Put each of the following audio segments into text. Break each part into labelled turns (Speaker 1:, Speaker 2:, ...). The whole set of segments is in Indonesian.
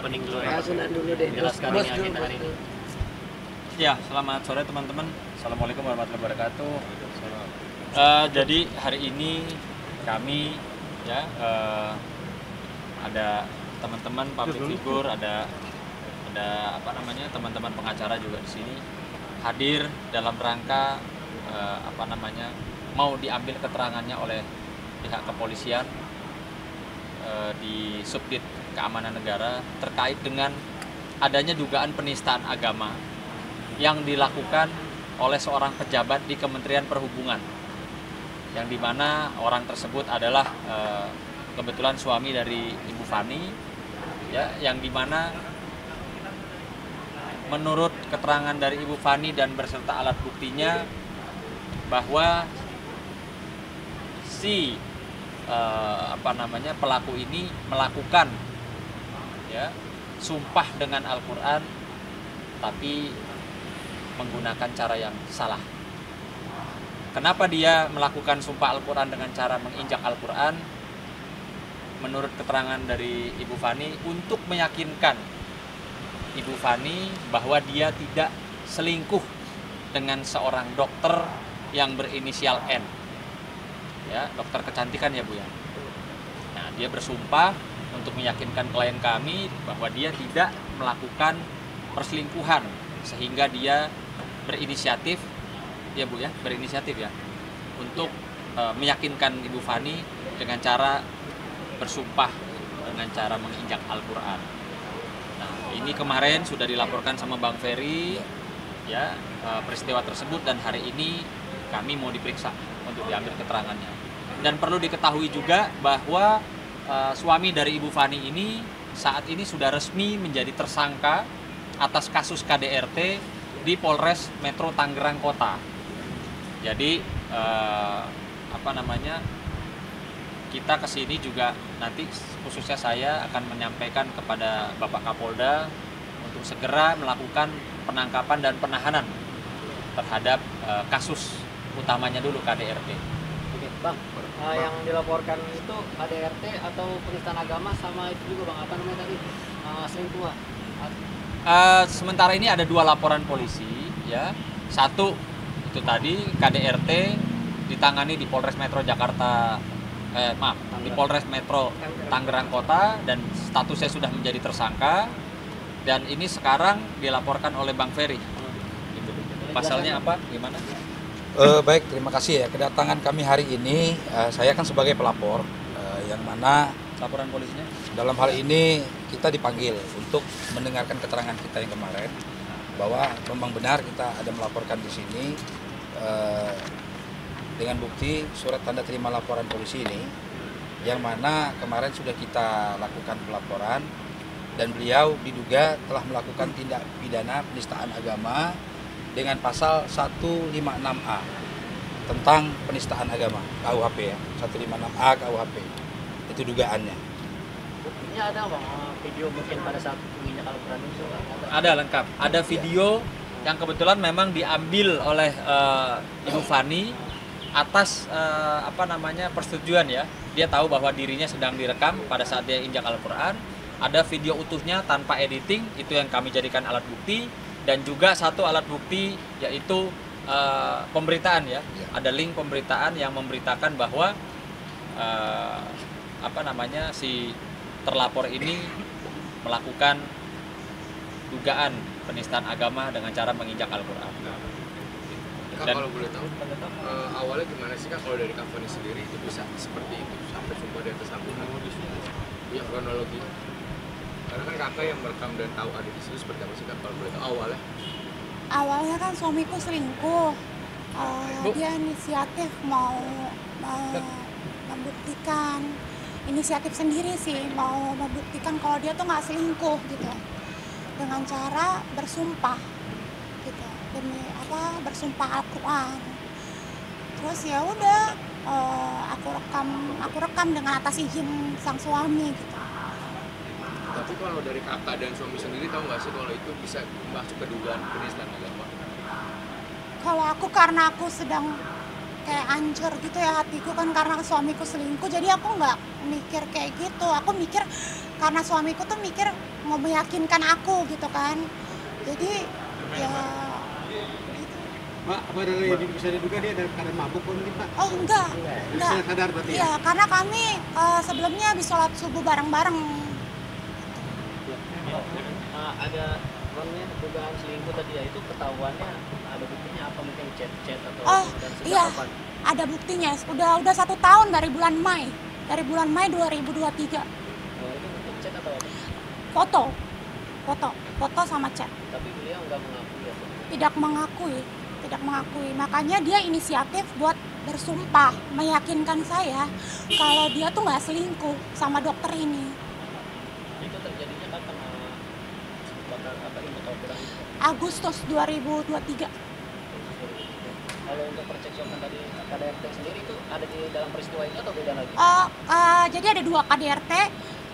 Speaker 1: opening dulu
Speaker 2: Ya, Sunan dulu deh.
Speaker 1: jelaskan
Speaker 2: Bos
Speaker 1: ini
Speaker 2: dulu,
Speaker 1: agenda
Speaker 2: bos
Speaker 1: hari ini.
Speaker 2: dulu.
Speaker 3: Ya, selamat sore teman-teman. Assalamualaikum warahmatullahi wabarakatuh. Jadi hari ini kami ya ada teman-teman public figure, ada apa namanya teman-teman pengacara juga di sini hadir dalam rangka apa namanya mau diambil keterangannya oleh pihak kepolisian di Subdit Keamanan Negara terkait dengan adanya dugaan penistaan agama yang dilakukan oleh seorang pejabat di Kementerian Perhubungan, yang dimana orang tersebut adalah kebetulan suami dari Ibu Fani, ya, yang dimana menurut keterangan dari Ibu Fani dan berserta alat buktinya bahwa si apa namanya pelaku ini melakukan ya sumpah dengan Al-Quran tapi menggunakan cara yang salah. Kenapa dia melakukan sumpah Al-Quran dengan cara menginjak Al-Quran? Menurut keterangan dari Ibu Fani, untuk meyakinkan Ibu Fani bahwa dia tidak selingkuh dengan seorang dokter yang berinisial N, ya, dokter kecantikan ya Bu ya. Nah, dia bersumpah untuk meyakinkan klien kami bahwa dia tidak melakukan perselingkuhan, sehingga dia berinisiatif ya Bu ya, berinisiatif ya untuk meyakinkan Ibu Fani dengan cara bersumpah dengan cara menginjak Al-Quran. Nah, ini kemarin sudah dilaporkan sama Bang Ferry ya peristiwa tersebut, dan hari ini kami mau diperiksa untuk diambil keterangannya. Dan perlu diketahui juga bahwa suami dari Ibu Fani ini saat ini sudah resmi menjadi tersangka atas kasus KDRT di Polres Metro Tangerang Kota. Jadi apa namanya kita kesini juga nanti khususnya saya akan menyampaikan kepada Bapak Kapolda untuk segera melakukan penangkapan dan penahanan terhadap kasus utamanya dulu KDRT.
Speaker 2: Oke, Bang. Yang dilaporkan itu ADRT atau penistaan agama sama itu juga Bang, apa namanya tadi? Selingkuhan.
Speaker 3: Sementara ini ada 2 laporan polisi ya. Satu itu tadi KDRT ditangani di Polres Metro Jakarta di Polres Metro Tangerang Kota dan statusnya sudah menjadi tersangka, dan ini sekarang dilaporkan oleh Bang Ferry. Gitu. Pasalnya apa? Gimana?
Speaker 4: Baik, terima kasih ya. Kedatangan kami hari ini, saya kan sebagai pelapor, yang mana
Speaker 3: Laporan polisinya?
Speaker 4: dalam hal ini kita dipanggil untuk mendengarkan keterangan kita yang kemarin bahwa memang benar kita ada melaporkan di sini dengan bukti surat tanda terima laporan polisi ini, yang mana kemarin sudah kita lakukan pelaporan dan beliau diduga telah melakukan tindak pidana penistaan agama dengan pasal 156A tentang penistaan agama KUHP ya, 156A KUHP. Itu dugaannya.
Speaker 2: Buktinya ada Bang, video mungkin pada saat menginjak Al-Quran itu
Speaker 3: Ada lengkap. Ada video yang kebetulan memang diambil oleh Ibu Fani atas apa namanya persetujuan ya. Dia tahu bahwa dirinya sedang direkam pada saat dia injak Al-Quran. Ada video utuhnya tanpa editing, itu yang kami jadikan alat bukti. Dan juga satu alat bukti yaitu pemberitaan ya. Ada link pemberitaan yang memberitakan bahwa apa namanya si terlapor ini melakukan dugaan penistaan agama dengan cara menginjak Al-Quran.
Speaker 5: Kak, kalau boleh tahu, awalnya gimana sih Kak kalau dari Kak Fani sendiri itu bisa seperti itu sampai sumpah di atas Al-Quran? Ya kronologi. Karena kan kakak yang merekam dan tahu ada di situ, seperti apa sih Kak kalau boleh tahu awalnya?
Speaker 6: Awalnya kan suamiku selingkuh. Dia inisiatif mau membuktikan, inisiatif sendiri sih, mau membuktikan kalau dia tuh nggak selingkuh gitu, dengan cara bersumpah gitu, demi apa, bersumpah Al-Quran. Terus ya udah aku rekam dengan atas izin sang suami gitu.
Speaker 5: Tapi kalau dari kakak dan suami sendiri tahu nggak sih kalau itu bisa masuk ke dugaan penistaan agama?
Speaker 6: Kalau aku, karena aku sedang kayak hancur gitu ya hatiku kan, karena suamiku selingkuh, jadi aku nggak mikir kayak gitu. Aku mikir karena suamiku tuh mikir mau meyakinkan aku gitu kan. Jadi ya gitu.
Speaker 1: Pak, apa bisa diduga dia dalam keadaan mabuk mungkin Pak?
Speaker 6: Oh enggak.
Speaker 1: Bisa sadar berarti ya?
Speaker 6: Iya, karena kami sebelumnya habis sholat subuh bareng-bareng.
Speaker 2: Ada namanya dugaan selingkuh tadi ya, itu ketahuannya ada buktinya apa, mungkin chat-chat atau
Speaker 6: Oh
Speaker 2: dan sejak
Speaker 6: iya,
Speaker 2: kapan?
Speaker 6: ada buktinya. Udah 1 tahun dari bulan Mei. Dari bulan Mei 2023.
Speaker 2: Itu bentuk chat atau apa?
Speaker 6: Foto sama chat.
Speaker 2: Tapi beliau nggak mengakui ya?
Speaker 6: Tidak mengakui. Makanya dia inisiatif buat bersumpah meyakinkan saya kalau dia tuh nggak selingkuh sama dokter ini.
Speaker 2: Itu terjadinya kapan? Bakal apa ini tahun kurang itu?
Speaker 6: Agustus 2023.
Speaker 2: Kalau untuk percekcokan dari KDRT sendiri itu ada di dalam peristiwa ini atau beda lagi?
Speaker 6: Jadi ada 2 KDRT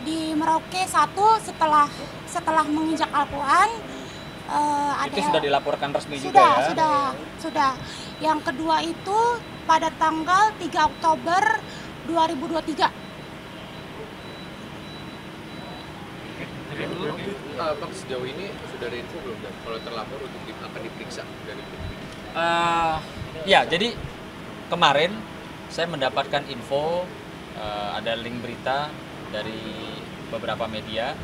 Speaker 6: di Merauke. 1 setelah menginjak Al-Quran.
Speaker 3: Itu sudah dilaporkan resmi juga ya?
Speaker 6: Sudah. Yang kedua itu pada tanggal 3 Oktober 2023.
Speaker 5: Bang, sejauh ini sudah ada info belum kalau terlapor untuk akan diperiksa dari itu?
Speaker 3: Ya, jadi kemarin saya mendapatkan info, ada link berita dari beberapa media.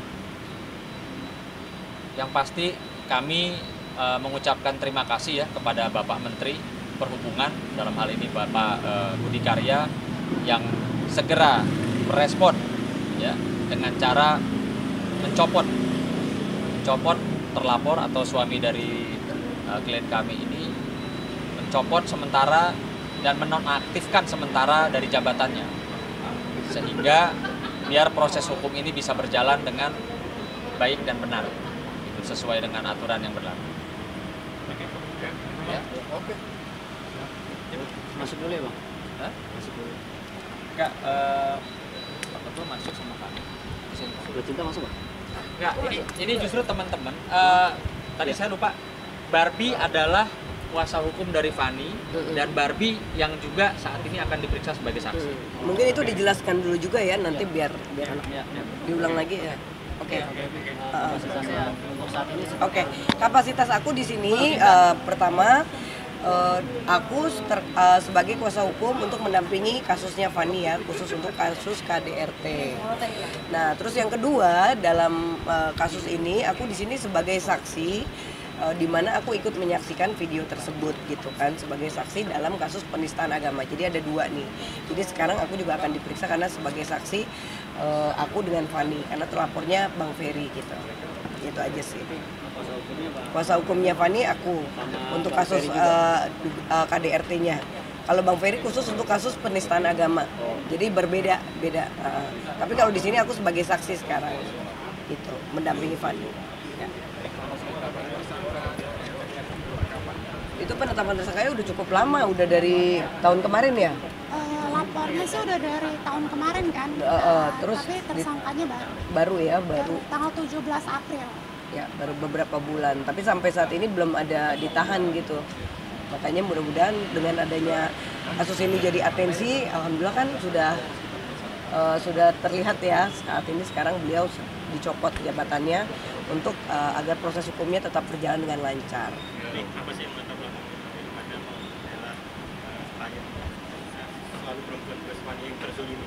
Speaker 3: Yang pasti kami mengucapkan terima kasih ya kepada Bapak Menteri Perhubungan, dalam hal ini Bapak Budi Karya, yang segera merespon ya dengan cara mencopot terlapor atau suami dari klien kami ini, mencopot sementara dan menonaktifkan sementara dari jabatannya, sehingga biar proses hukum ini bisa berjalan dengan baik dan benar, itu sesuai dengan aturan yang berlaku. Ya.
Speaker 4: Oke.
Speaker 2: Masuk dulu ya Bang?
Speaker 3: Hah?
Speaker 2: Masuk dulu.
Speaker 3: Enggak, Pak Ketua masuk sama kami.
Speaker 2: Sudah cinta masuk Bang?
Speaker 3: Enggak, ini justru teman-teman. Tadi saya lupa. Barbie adalah kuasa hukum dari Fani dan Barbie yang juga saat ini akan diperiksa sebagai saksi.
Speaker 7: Mungkin itu dijelaskan dulu juga ya, nanti biar anak diulang lagi ya. Oke.
Speaker 2: Kapasitasnya untuk saat ini
Speaker 7: Oke. Kapasitas aku di sini pertama aku sebagai kuasa hukum untuk mendampingi kasusnya Fani ya, khusus untuk kasus KDRT. Nah, terus yang kedua dalam kasus ini aku di sini sebagai saksi, di mana aku ikut menyaksikan video tersebut gitu kan, sebagai saksi dalam kasus penistaan agama. Jadi ada 2 nih. Jadi sekarang aku juga akan diperiksa karena sebagai saksi aku dengan Fani, karena terlapornya Bang Ferry gitu. Itu aja sih. Kuasa hukumnya Fani aku untuk kasus KDRT-nya. Kalau Bang Ferry khusus untuk kasus penistaan agama. Jadi beda. Tapi kalau di sini aku sebagai saksi sekarang, gitu, mendampingi Fani. Ya. Itu penetapan tersangkanya udah cukup lama, udah dari tahun kemarin ya.
Speaker 6: Lapornya sih udah dari tahun kemarin kan.
Speaker 7: Terus
Speaker 6: tapi tersangkanya
Speaker 7: baru.
Speaker 6: Tanggal 17 April.
Speaker 7: Ya, baru beberapa bulan, tapi sampai saat ini belum ada ditahan gitu. Makanya mudah-mudahan dengan adanya kasus ini jadi atensi, alhamdulillah kan sudah terlihat ya saat ini. Sekarang beliau dicopot jabatannya untuk agar proses hukumnya tetap berjalan dengan lancar.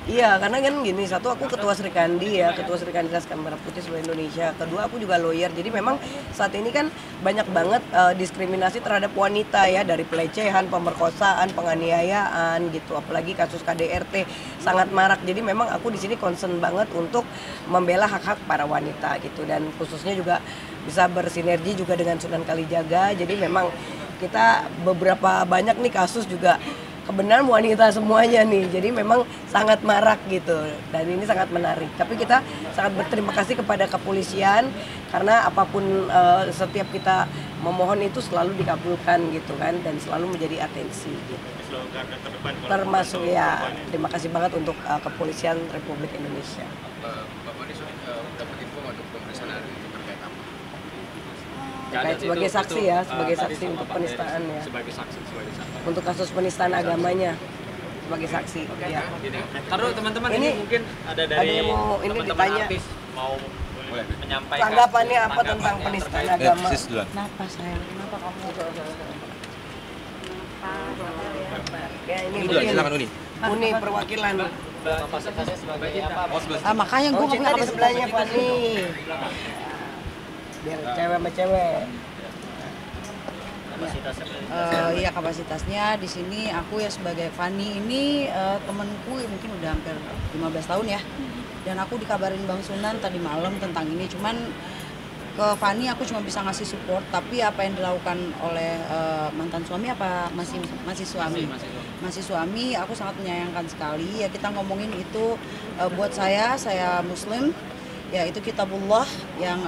Speaker 7: Iya, karena kan gini, satu aku ketua Serikandi ya, ketua Serikandi Laskar Merah Putih seluruh Indonesia. Kedua aku juga lawyer. Jadi memang saat ini kan banyak banget diskriminasi terhadap wanita ya, dari pelecehan, pemerkosaan, penganiayaan gitu. Apalagi kasus KDRT sangat marak. Jadi memang aku di sini concern banget untuk membela hak-hak para wanita gitu, dan khususnya juga bisa bersinergi juga dengan Sunan Kalijaga. Jadi memang kita beberapa banyak nih kasus juga kebenaran wanita semuanya nih, jadi memang sangat marak gitu, dan ini sangat menarik. Tapi kita sangat berterima kasih kepada kepolisian karena apapun setiap kita memohon itu selalu dikabulkan gitu kan, dan selalu menjadi atensi gitu. Termasuk ya, terima kasih banget untuk kepolisian Republik Indonesia.
Speaker 5: Bapak ini sudah dapat info untuk pemeriksaan hari ini terkait apa?
Speaker 7: Terkait sebagai saksi ya, sebagai saksi untuk penistaan ya.
Speaker 3: Sebagai saksi.
Speaker 7: Untuk kasus penistaan agamanya sebagai saksi. Ya.
Speaker 3: Taruh teman-teman, ini mungkin ada dari
Speaker 7: yang mau ini
Speaker 3: teman-teman
Speaker 7: ditanya.
Speaker 3: artis. mau menyampaikan
Speaker 7: Tanggapannya apa tentang penistaan agama?
Speaker 8: Kenapa sayang? Kenapa kamu?
Speaker 7: Ya ini
Speaker 4: Uni,
Speaker 7: mungkin
Speaker 4: silakan Uni.
Speaker 7: Uni perwakilan.
Speaker 2: Kapasitasnya sebagai apa?
Speaker 8: Makanya gue
Speaker 7: Oh,
Speaker 8: nggak
Speaker 7: Cinta
Speaker 8: punya
Speaker 7: di
Speaker 8: kapasitas.
Speaker 7: sebelahnya Fani. Biar cewek sama cewek.
Speaker 2: Kapasitasnya
Speaker 8: Iya kapasitasnya di sini aku ya sebagai Fani ini temenku mungkin udah hampir 15 tahun ya. Dan aku dikabarin Bang Sunan tadi malam tentang ini, cuman ke Fani aku cuma bisa ngasih support, tapi apa yang dilakukan oleh mantan suami apa masih suami? Masih suami, aku sangat menyayangkan sekali. Ya kita ngomongin itu buat saya Muslim, ya itu kitabullah yang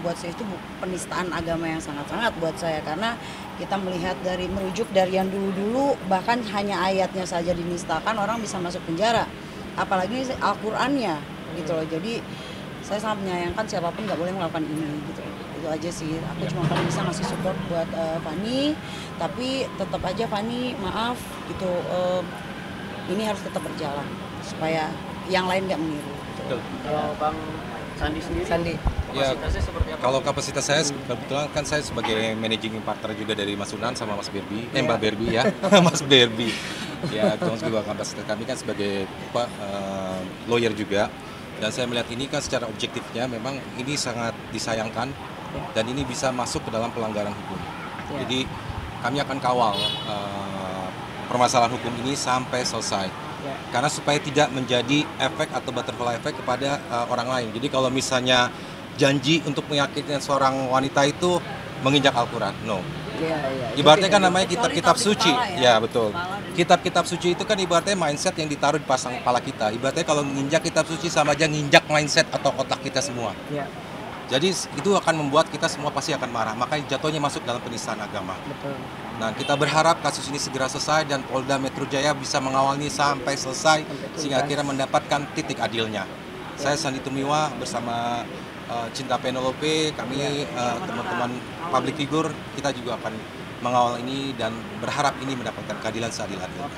Speaker 8: buat saya itu penistaan agama yang sangat-sangat buat saya, karena kita melihat dari merujuk dari yang dulu-dulu bahkan hanya ayatnya saja dinistakan orang bisa masuk penjara, apalagi Al-Qur'annya gitu loh. Jadi saya sangat menyayangkan siapapun nggak boleh melakukan ini gitu. Itu aja sih, aku cuma paling bisa ngasih support buat Fani, tapi tetap aja Fani maaf gitu, ini harus tetap berjalan supaya yang lain nggak meniru gitu.
Speaker 2: Kalau Bang Sandi sendiri kapasitasnya seperti apa?
Speaker 9: Kalau kapasitas saya kebetulan kan saya sebagai managing partner juga dari Mas Sunan sama Mas Berbi, Mbak Berbi ya, Mas Berbi. Ya, terus juga kapasitas kami kan sebagai lawyer juga. Dan saya melihat ini kan secara objektifnya memang ini sangat disayangkan dan ini bisa masuk ke dalam pelanggaran hukum. Jadi kami akan kawal permasalahan hukum ini sampai selesai. Karena supaya tidak menjadi efek atau butterfly effect kepada orang lain. Jadi kalau misalnya janji untuk meyakinkan seorang wanita itu menginjak Al-Quran, no. Ibaratnya kan namanya kitab-kitab suci, ya betul. Kitab-kitab suci itu kan ibaratnya mindset yang ditaruh di pasang kepala kita. Ibaratnya kalau menginjak kitab suci sama aja nginjak mindset atau otak kita semua. Jadi itu akan membuat kita semua pasti akan marah. Makanya jatuhnya masuk dalam penistaan agama. Nah, kita berharap kasus ini segera selesai dan Polda Metro Jaya bisa mengawal ini sampai selesai sehingga akhirnya mendapatkan titik adilnya. Saya Sandi Tumiwa bersama Cinta Penelope, kami teman-teman public figure, kita juga akan mengawal ini dan berharap ini mendapatkan keadilan seadil-adilnya.